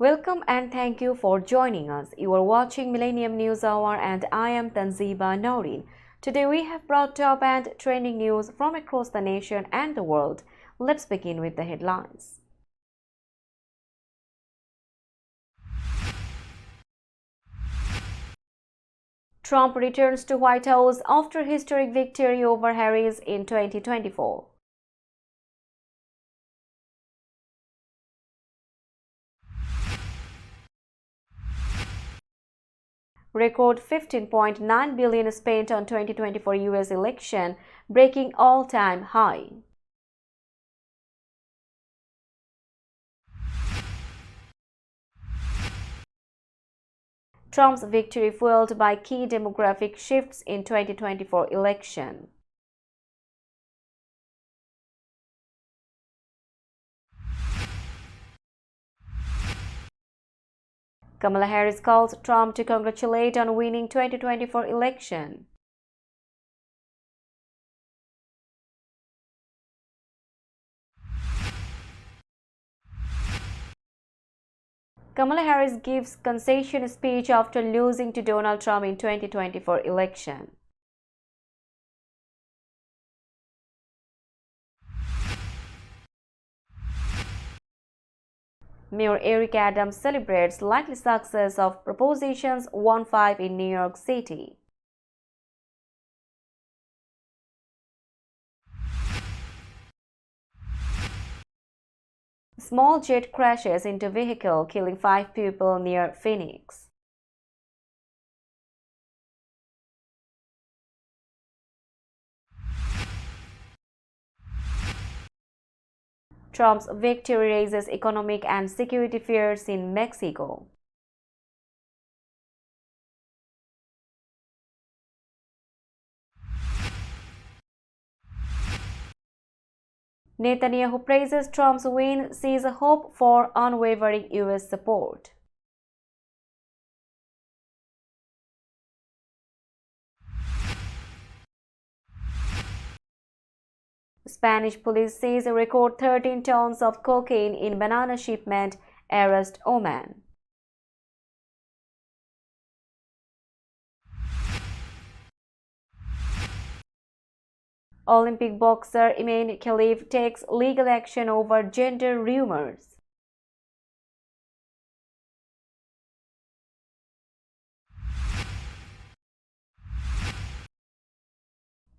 Welcome and thank you for joining us. You are watching Millennium News Hour and I am Tanziba Noreen. Today we have brought top and trending news from across the nation and the world. Let's begin with the headlines. Trump returns to White House after historic victory over Harris in 2024. Record $15.9 billion spent on 2024 US election, breaking all-time high. Trump's victory fueled by key demographic shifts in 2024 election. Kamala Harris calls Trump to congratulate on winning 2024 election. Kamala Harris gives concession speech after losing to Donald Trump in 2024 election. Mayor Eric Adams celebrates likely success of Propositions 1-5 in New York City. Small jet crashes into vehicle, killing 5 people near Phoenix. Trump's victory raises economic and security fears in Mexico. Netanyahu praises Trump's win, sees a hope for unwavering US support. Spanish police seize a record 13 tons of cocaine in banana shipment, arrest Oman. Olympic boxer Iman Khalif takes legal action over gender rumors.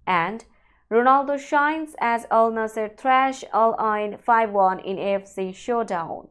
And Ronaldo shines as Al Nassr thrash Al Ain 5-1 in AFC showdown.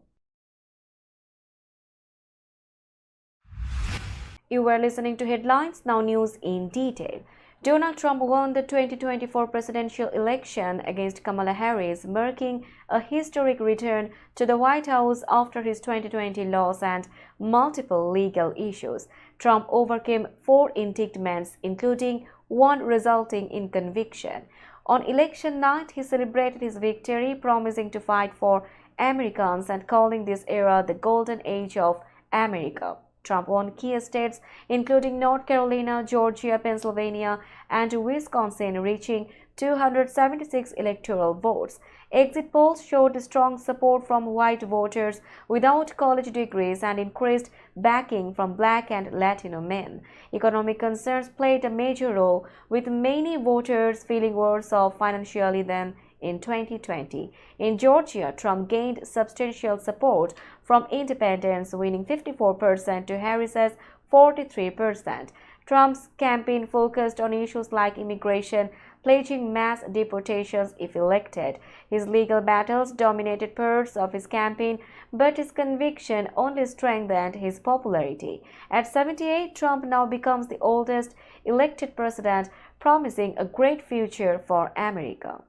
You were listening to headlines, now news in detail. Donald Trump won the 2024 presidential election against Kamala Harris, marking a historic return to the White House after his 2020 loss and multiple legal issues. Trump overcame 4 indictments, including one resulting in conviction. On election night, he celebrated his victory, promising to fight for Americans and calling this era the golden age of America. Trump won key states including North Carolina, Georgia, Pennsylvania, and Wisconsin, reaching 276 electoral votes. Exit polls showed strong support from white voters without college degrees and increased backing from Black and Latino men. Economic concerns played a major role, with many voters feeling worse off financially than in 2020. In Georgia, Trump gained substantial support from independents, winning 54% to Harris's 43%. Trump's campaign focused on issues like immigration, pledging mass deportations if elected. His legal battles dominated parts of his campaign, but his conviction only strengthened his popularity. At 78, Trump now becomes the oldest elected president, promising a great future for America.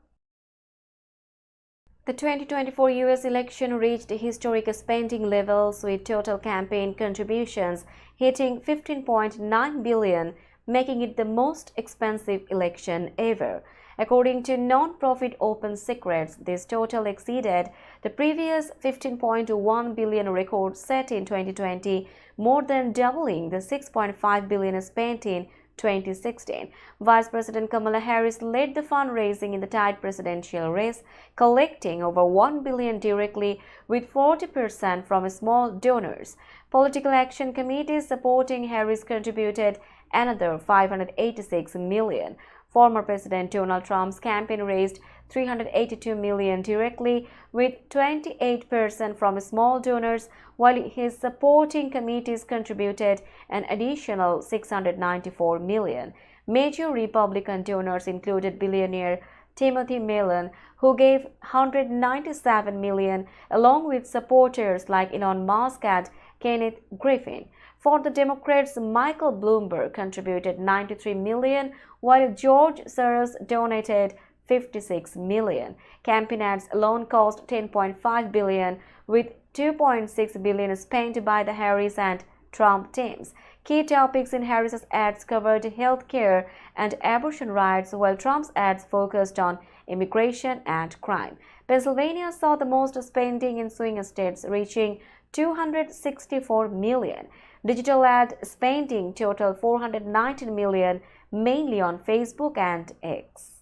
The 2024 US election reached historic spending levels, with total campaign contributions hitting $15.9 billion, making it the most expensive election ever. According to non-profit Open Secrets, this total exceeded the previous $15.1 billion record set in 2020, more than doubling the $6.5 billion spent in 2016. Vice President Kamala Harris led the fundraising in the tight presidential race, collecting over $1 billion directly with 40% from small donors. Political action committees supporting Harris contributed another $586 million. Former President Donald Trump's campaign raised $382 million directly, with 28% from small donors, while his supporting committees contributed an additional $694 million. Major Republican donors included billionaire Timothy Mellon, who gave $197 million, along with supporters like Elon Musk and Kenneth Griffin. For the Democrats, Michael Bloomberg contributed $93 million, while George Soros donated $56 million. Campaign ads alone cost $10.5 billion, with $2.6 billion spent by the Harris and Trump teams. Key topics in Harris's ads covered health care and abortion rights, while Trump's ads focused on immigration and crime. Pennsylvania saw the most spending in swing states, reaching $264 million. Digital ad spending totaled $419 million, mainly on Facebook and X.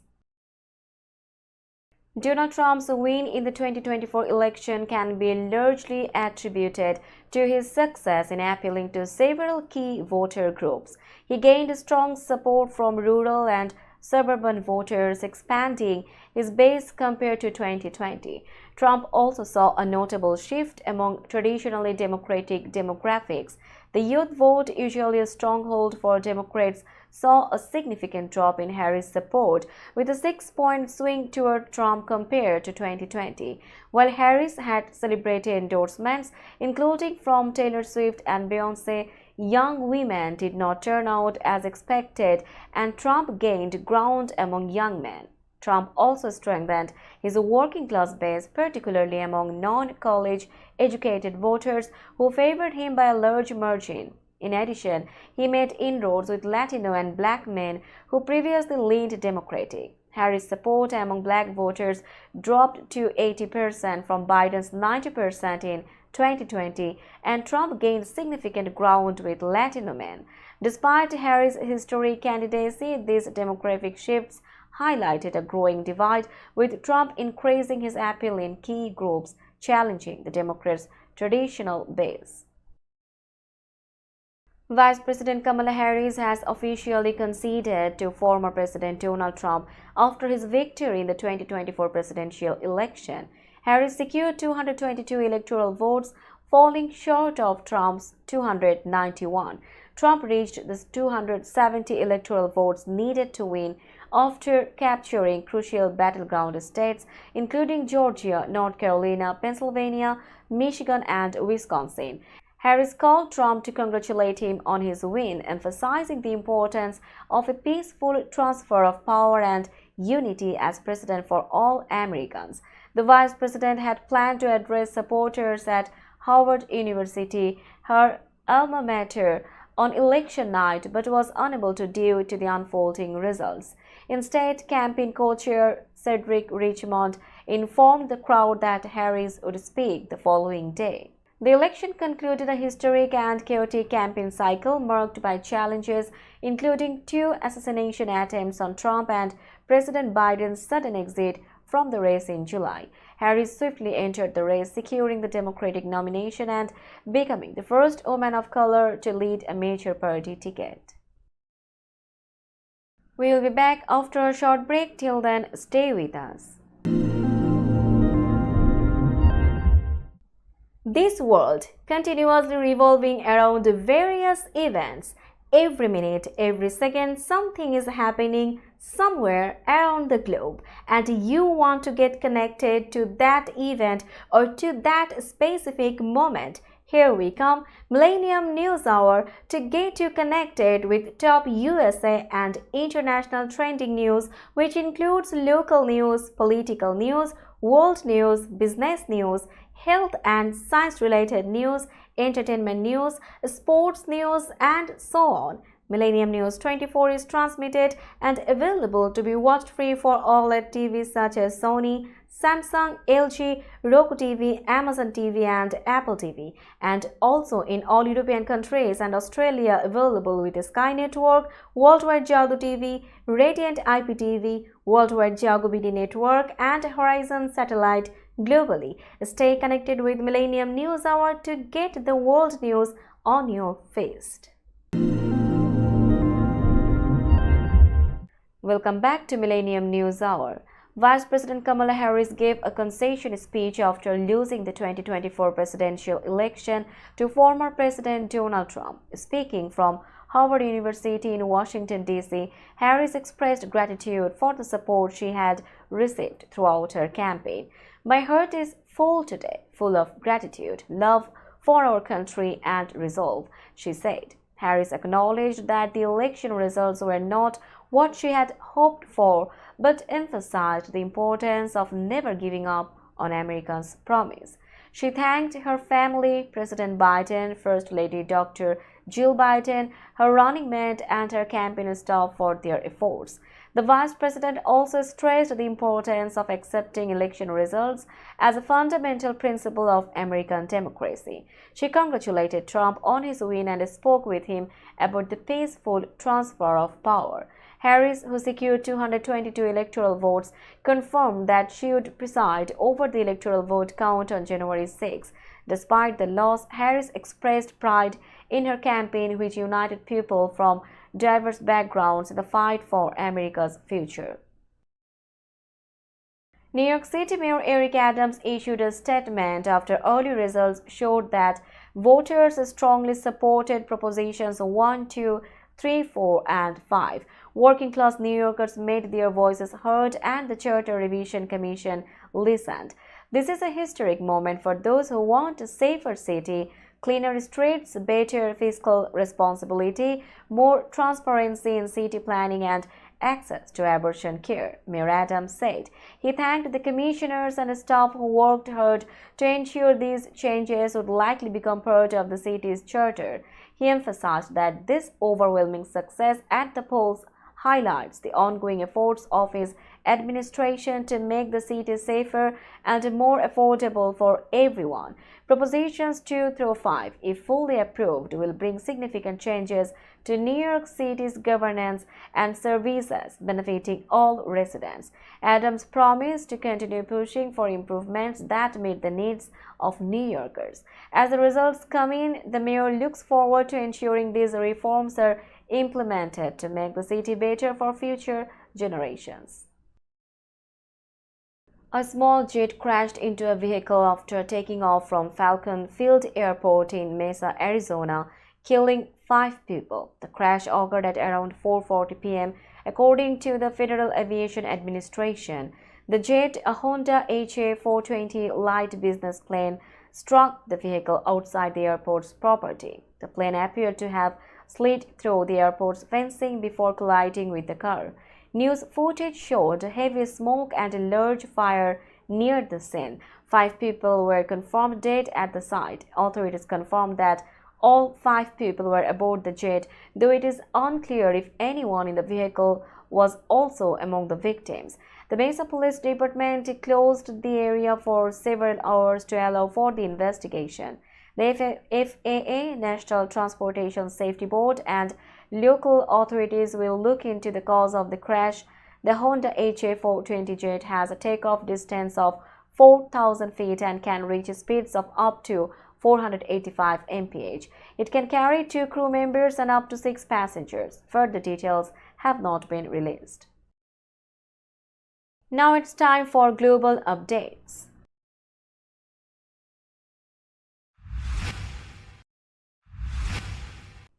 Donald Trump's win in the 2024 election can be largely attributed to his success in appealing to several key voter groups. He gained strong support from rural and suburban voters, expanding his base compared to 2020. Trump also saw a notable shift among traditionally Democratic demographics. The youth vote, usually a stronghold for Democrats, saw a significant drop in Harris' support, with a 6-point swing toward Trump compared to 2020. While Harris had celebrated endorsements, including from Taylor Swift and Beyoncé, young women did not turn out as expected, and Trump gained ground among young men. Trump also strengthened his working-class base, particularly among non-college educated voters who favored him by a large margin. In addition, he made inroads with Latino and Black men who previously leaned Democratic. Harris' support among Black voters dropped to 80% from Biden's 90% in 2020, and Trump gained significant ground with Latino men. Despite Harris' historic candidacy, these demographic shifts highlighted a growing divide, with Trump increasing his appeal in key groups, challenging the Democrats' traditional base. Vice President Kamala Harris has officially conceded to former President Donald Trump after his victory in the 2024 presidential election. Harris secured 222 electoral votes, falling short of Trump's 291. Trump reached the 270 electoral votes needed to win after capturing crucial battleground states, including Georgia, North Carolina, Pennsylvania, Michigan, and Wisconsin. Harris called Trump to congratulate him on his win, emphasizing the importance of a peaceful transfer of power and unity as president for all Americans. The vice president had planned to address supporters at Howard University, her alma mater, on election night, but was unable to due to the unfolding results. Instead, campaign co-chair Cedric Richmond informed the crowd that Harris would speak the following day. The election concluded a historic and chaotic campaign cycle marked by challenges, including 2 assassination attempts on Trump and President Biden's sudden exit from the race in July. Harris swiftly entered the race, securing the Democratic nomination and becoming the first woman of color to lead a major party ticket. We will be back after a short break. Till then, stay with us. This world continuously revolving around various events. Every minute, every second, something is happening somewhere around the globe, and you want to get connected to that event or to that specific moment. Here we come, Millennium News Hour, to get you connected with top USA and international trending news, which includes local news, political news, world news, business news, health and science-related news, entertainment news, sports news, and so on. Millennium News 24 is transmitted and available to be watched free for OLED TVs such as Sony, Samsung, LG, Roku TV, Amazon TV and Apple TV, and also in all European countries and Australia available with Sky Network, Worldwide Jago TV, Radiant IPTV, Worldwide Jago BD Network and Horizon Satellite globally. Stay connected with Millennium News Hour to get the world news on your feast. Welcome back to Millennium News Hour. Vice President Kamala Harris gave a concession speech after losing the 2024 presidential election to former President Donald Trump. Speaking from Howard University in Washington, D.C., Harris expressed gratitude for the support she had received throughout her campaign. "My heart is full today, full of gratitude, love for our country and resolve," she said. Harris acknowledged that the election results were not what she had hoped for, but emphasized the importance of never giving up on America's promise. She thanked her family, President Biden, First Lady Dr. Jill Biden, her running mate, and her campaign staff for their efforts. The Vice President also stressed the importance of accepting election results as a fundamental principle of American democracy. She congratulated Trump on his win and spoke with him about the peaceful transfer of power. Harris, who secured 222 electoral votes, confirmed that she would preside over the electoral vote count on January 6. Despite the loss, Harris expressed pride in her campaign, which united people from diverse backgrounds in the fight for America's future. New York City Mayor Eric Adams issued a statement after early results showed that voters strongly supported Propositions 1, 2, 3, 4, and 5. Working-class New Yorkers made their voices heard and the Charter Revision Commission listened. This is a historic moment for those who want a safer city, cleaner streets, better fiscal responsibility, more transparency in city planning, and access to abortion care, Mayor Adams said. He thanked the commissioners and staff who worked hard to ensure these changes would likely become part of the city's charter. He emphasized that this overwhelming success at the polls highlights the ongoing efforts of his administration to make the city safer and more affordable for everyone. Propositions 2 through 5, if fully approved, will bring significant changes to New York City's governance and services, benefiting all residents. Adams promised to continue pushing for improvements that meet the needs of New Yorkers. As the results come in, the mayor looks forward to ensuring these reforms are implemented to make the city better for future generations. A small jet crashed into a vehicle after taking off from Falcon Field Airport in Mesa, Arizona, killing 5 people. The crash occurred at around 4:40 p.m., according to the Federal Aviation Administration. The jet, a Honda HA420 light business plane, struck the vehicle outside the airport's property. The plane appeared to have slid through the airport's fencing before colliding with the car. News footage showed heavy smoke and a large fire near the scene. 5 people were confirmed dead at the site. Authorities confirmed that all 5 people were aboard the jet, though it is unclear if anyone in the vehicle was also among the victims. The Mesa Police Department closed the area for several hours to allow for the investigation. The FAA, National Transportation Safety Board, and local authorities will look into the cause of the crash. The Honda HA420 jet has a takeoff distance of 4,000 feet and can reach speeds of up to 485 mph. It can carry 2 crew members and up to 6 passengers. Further details have not been released. Now it's time for global updates.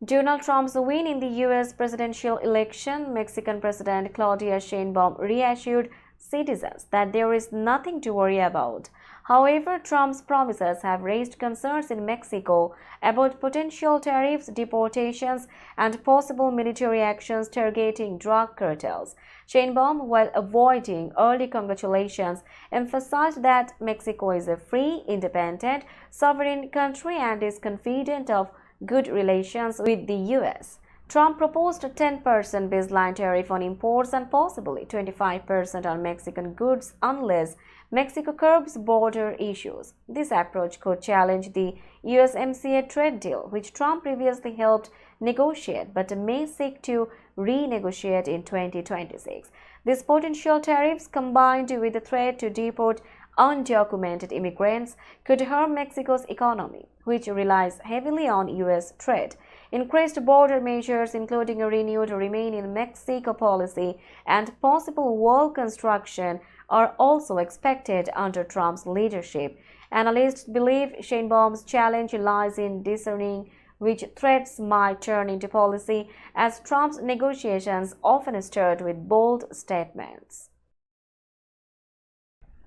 Donald Trump's win in the U.S. presidential election, Mexican President Claudia Sheinbaum reassured citizens that there is nothing to worry about. However, Trump's promises have raised concerns in Mexico about potential tariffs, deportations, and possible military actions targeting drug cartels. Sheinbaum, while avoiding early congratulations, emphasized that Mexico is a free, independent, sovereign country and is confident of good relations with the U.S. Trump proposed a 10% baseline tariff on imports and possibly 25% on Mexican goods unless Mexico curbs border issues. This approach could challenge the USMCA trade deal, which Trump previously helped negotiate but may seek to renegotiate in 2026. These potential tariffs, combined with the threat to deport undocumented immigrants, could harm Mexico's economy, which relies heavily on U.S. trade. Increased border measures, including a renewed Remain in Mexico policy and possible wall construction, are also expected under Trump's leadership. Analysts believe Sheinbaum's challenge lies in discerning which threats might turn into policy, as Trump's negotiations often start with bold statements.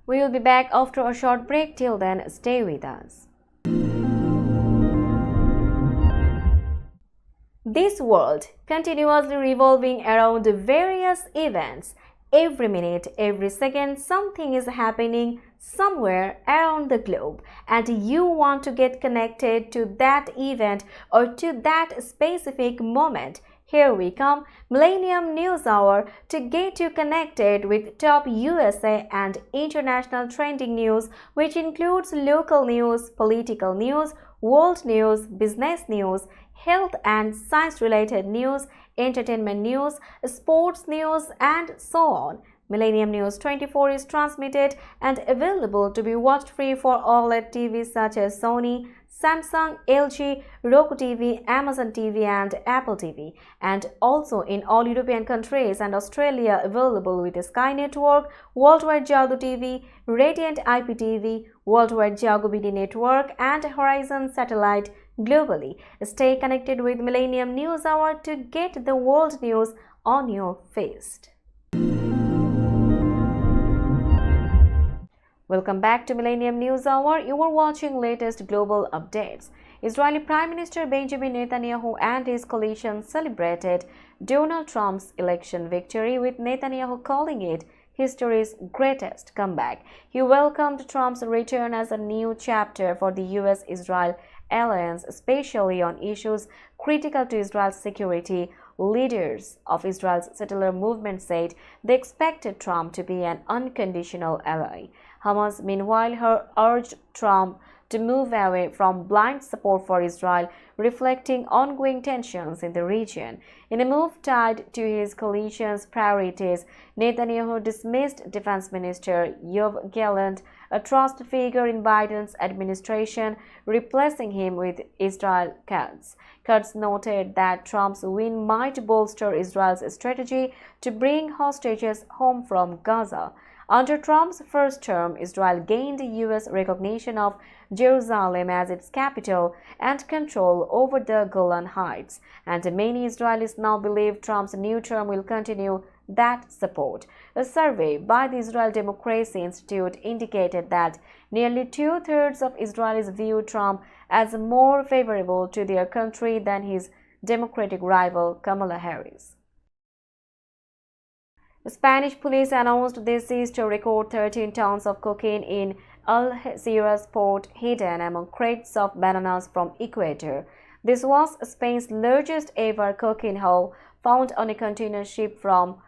We will be back after a short break. Till then, stay with us. This world continuously revolving around various events. Every minute, every second, something is happening somewhere around the globe, and you want to get connected to that event or to that specific moment. Here we come, Millennium News Hour, to get you connected with top USA and international trending news, which includes local news, political news, world news, business news, health and science-related news, entertainment news, sports news, and so on. Millennium News 24 is transmitted and available to be watched free for OLED TVs such as Sony, Samsung, LG, Roku TV, Amazon TV, and Apple TV, and also in all European countries and Australia available with Sky Network, Worldwide Jago TV, Radiant IPTV, Worldwide Jago BD Network, and Horizon Satellite globally. Stay connected with Millennium News Hour to get the world news on your feed. Welcome back to Millennium News Hour. You are watching latest global updates. Israeli Prime Minister Benjamin Netanyahu and his coalition celebrated Donald Trump's election victory, with Netanyahu calling it history's greatest comeback. He welcomed Trump's return as a new chapter for the US-Israel alliance, especially on issues critical to Israel's security. Leaders of Israel's settler movement said they expected Trump to be an unconditional ally. Hamas, meanwhile, urged Trump to move away from blind support for Israel, reflecting ongoing tensions in the region. In a move tied to his coalition's priorities, Netanyahu dismissed Defense Minister Yoav Gallant, a trust figure in Biden's administration, replacing him with Israel Katz. Katz noted that Trump's win might bolster Israel's strategy to bring hostages home from Gaza. Under Trump's first term, Israel gained U.S. recognition of Jerusalem as its capital and control over the Golan Heights, and many Israelis now believe Trump's new term will continue that support. A survey by the Israel Democracy Institute indicated that nearly two-thirds of Israelis view Trump as more favorable to their country than his Democratic rival Kamala Harris. Spanish police announced they seized a record 13 tons of cocaine in Algeciras port, hidden among crates of bananas from Ecuador. This was Spain's largest ever cocaine haul, found on a container ship from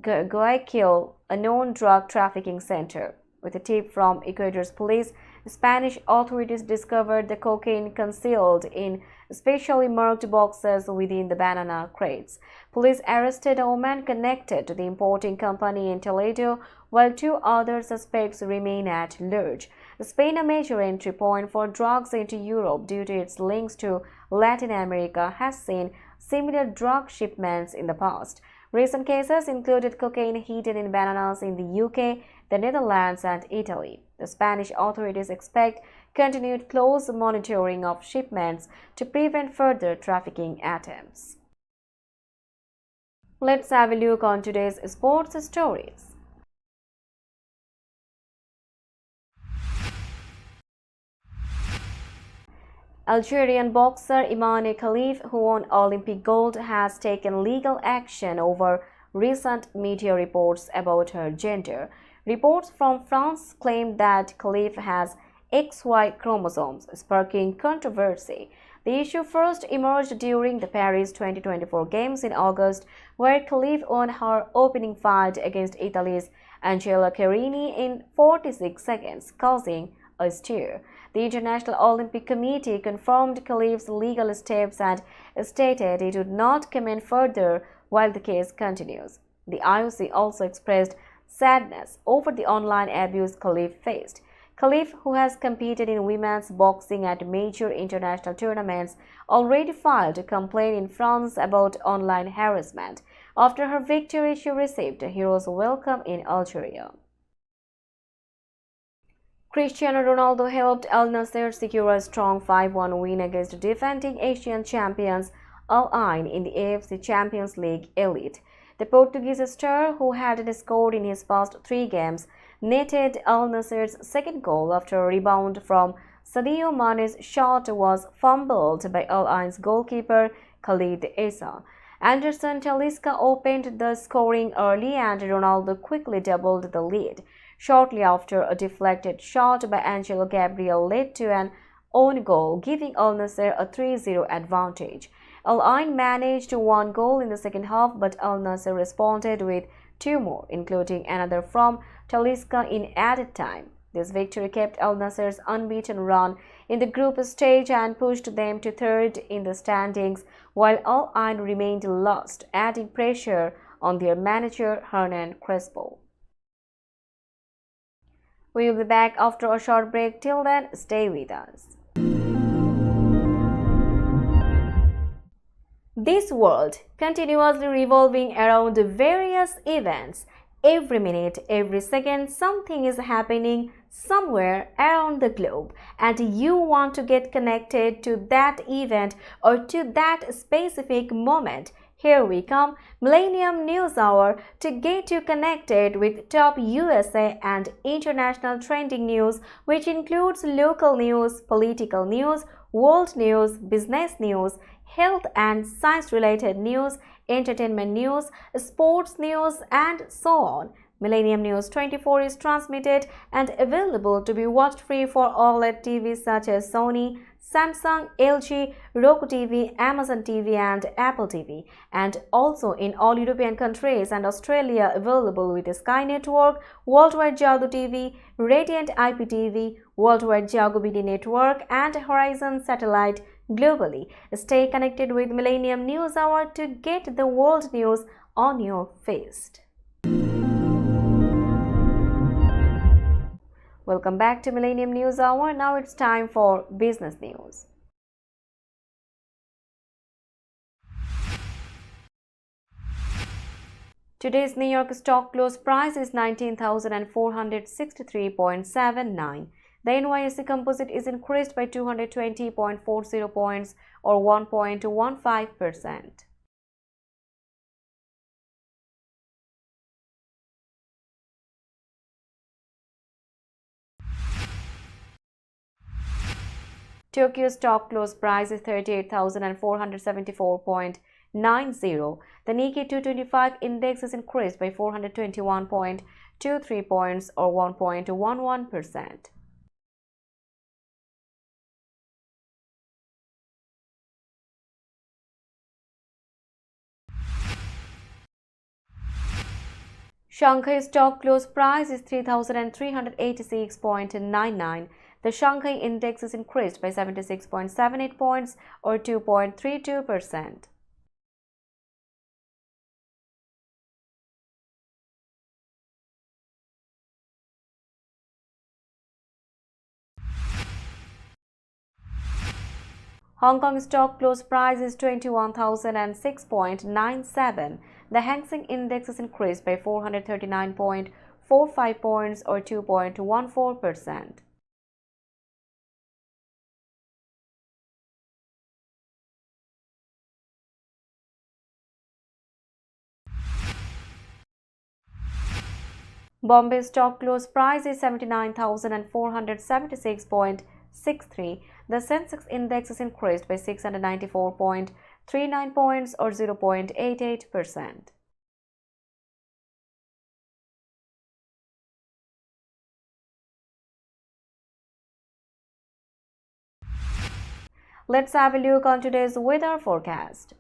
Guayaquil, a known drug trafficking center. With a tip from Ecuador's police, Spanish authorities discovered the cocaine concealed in specially marked boxes within the banana crates. Police arrested a woman connected to the importing company in Toledo, while two other suspects remain at large. Spain, a major entry point for drugs into Europe due to its links to Latin America, has seen similar drug shipments in the past. Recent cases included cocaine hidden in bananas in the UK, the Netherlands, and Italy. The Spanish authorities expect continued close monitoring of shipments to prevent further trafficking attempts. Let's have a look on today's sports stories. Algerian boxer Imane Khalif, who won Olympic gold, has taken legal action over recent media reports about her gender. Reports from France claim that Khalif has XY chromosomes, sparking controversy. The The issue first emerged during the Paris 2024 Games in August, where Khalif won her opening fight against Italy's Angela Carini in 46 seconds, causing a stir. The International Olympic Committee confirmed Khalif's legal steps and stated it would not comment further while the case continues. The IOC also expressed sadness over the online abuse Khalif faced. Khalif, who has competed in women's boxing at major international tournaments, already filed a complaint in France about online harassment. After her victory, she received a hero's welcome in Algeria. Cristiano Ronaldo helped Al Nassr secure a strong 5-1 win against defending Asian champions Al Ain in the AFC Champions League Elite. The Portuguese star, who hadn't scored in his past 3 games, netted Al Nassr's second goal after a rebound from Sadio Mane's shot was fumbled by Al Ain's goalkeeper Khalid Essa. Anderson Talisca opened the scoring early and Ronaldo quickly doubled the lead. Shortly after, a deflected shot by Angelo Gabriel led to an own goal, giving Al Nassr a 3-0 advantage. Al Ain managed 1 goal in the second half, but Al Nassr responded with 2 more, including another from Talisca in added time. This victory kept Al Nassr's unbeaten run in the group stage and pushed them to 3rd in the standings, while Al Ain remained last, adding pressure on their manager Hernan Crespo. We will be back after a short break. Till then, stay with us. This world continuously revolving around various events. Every minute, every second, something is happening somewhere around the globe, and you want to get connected to that event or to that specific moment. Here we come, Millennium News Hour, to get you connected with top USA and international trending news, which includes local news, political news, world news, business news, health and science-related news, entertainment news, sports news, and so on. Millennium News 24 is transmitted and available to be watched free for OLED TVs such as Sony, Samsung, LG, Roku TV, Amazon TV, and Apple TV, and also in all European countries and Australia available with Sky Network, Worldwide Jago TV, Radiant IPTV, Worldwide Jago BD Network, and Horizon Satellite globally. Stay connected with Millennium News Hour to get the world news on your feast. Welcome back to Millennium News Hour. Now it's time for business news. Today's New York stock close price is 19,463.79. The NYSE Composite is increased by 220.40 points or 1.15%. Tokyo stock close price is 38,474.90. The Nikkei 225 index is increased by 421.23 points or 1.11%. Shanghai stock close price is 3,386.99. The Shanghai index is increased by 76.78 points or 2.32%. Hong Kong stock close price is 21,006.97. The Hang Seng index is increased by 439.45 points or 2.14%. Bombay stock close price is 79,476.63. The Sensex index is increased by 694.39 points or 0.88%. Let's have a look on today's weather forecast.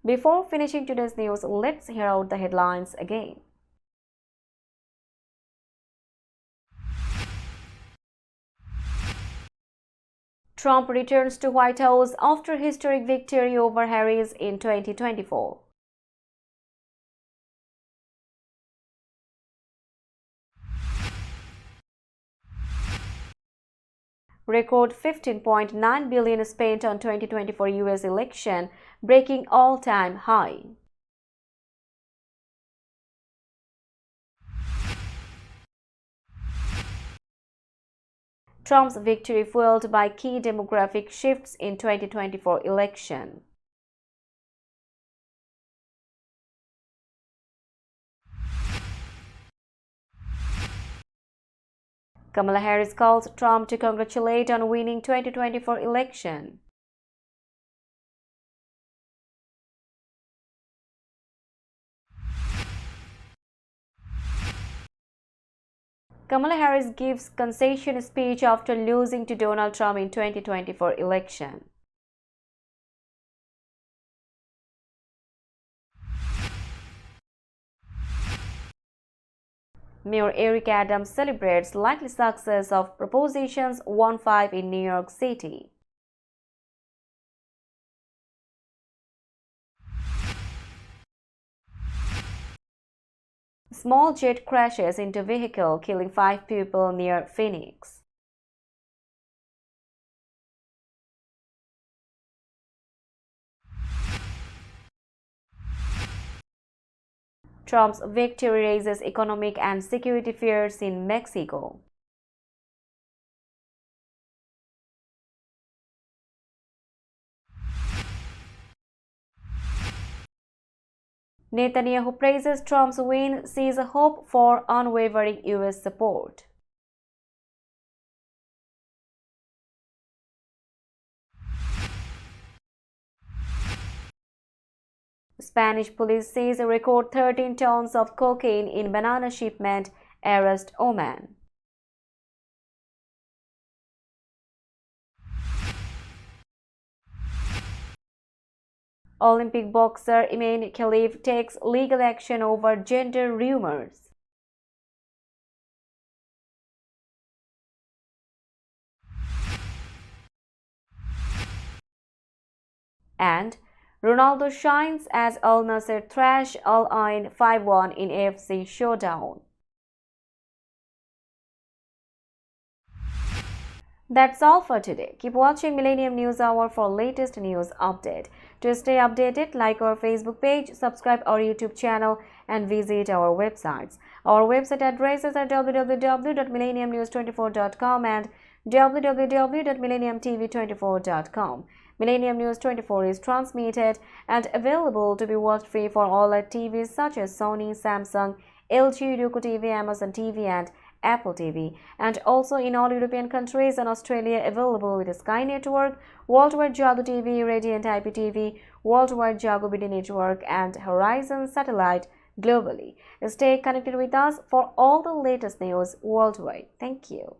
Before finishing today's news, let's hear out the headlines again. Trump returns to White House after historic victory over Harris in 2024. Record $15.9 billion spent on 2024 US election, breaking all-time high. Trump's victory fueled by key demographic shifts in 2024 election. Kamala Harris calls Trump to congratulate on winning 2024 election. Kamala Harris gives concession speech after losing to Donald Trump in 2024 election. Mayor Eric Adams celebrates likely success of Propositions 1-5 in New York City. Small jet crashes into vehicle, killing 5 people near Phoenix. Trump's victory raises economic and security fears in Mexico. Netanyahu praises Trump's win, sees a hope for unwavering U.S. support. Spanish police seize a record 13 tons of cocaine in banana shipment, arrest Oman. Olympic boxer Iman Khalif takes legal action over gender rumors. And Ronaldo shines as Al Nassr thrash Al Ain 5-1 in AFC showdown. That's all for today. Keep watching Millennium News Hour for latest news update. To stay updated, like our Facebook page, subscribe our YouTube channel and visit our websites. Our website addresses are www.millenniumnews24.com and www.millenniumtv24.com. Millennium News 24 is transmitted and available to be watched free for OLED TVs such as Sony, Samsung, LG, Roku TV, Amazon TV and Apple TV, and also in all European countries and Australia available with Sky Network, Worldwide Jago TV, Radiant IPTV, Worldwide Jago BD Network and Horizon Satellite globally. Stay connected with us for all the latest news worldwide. Thank you.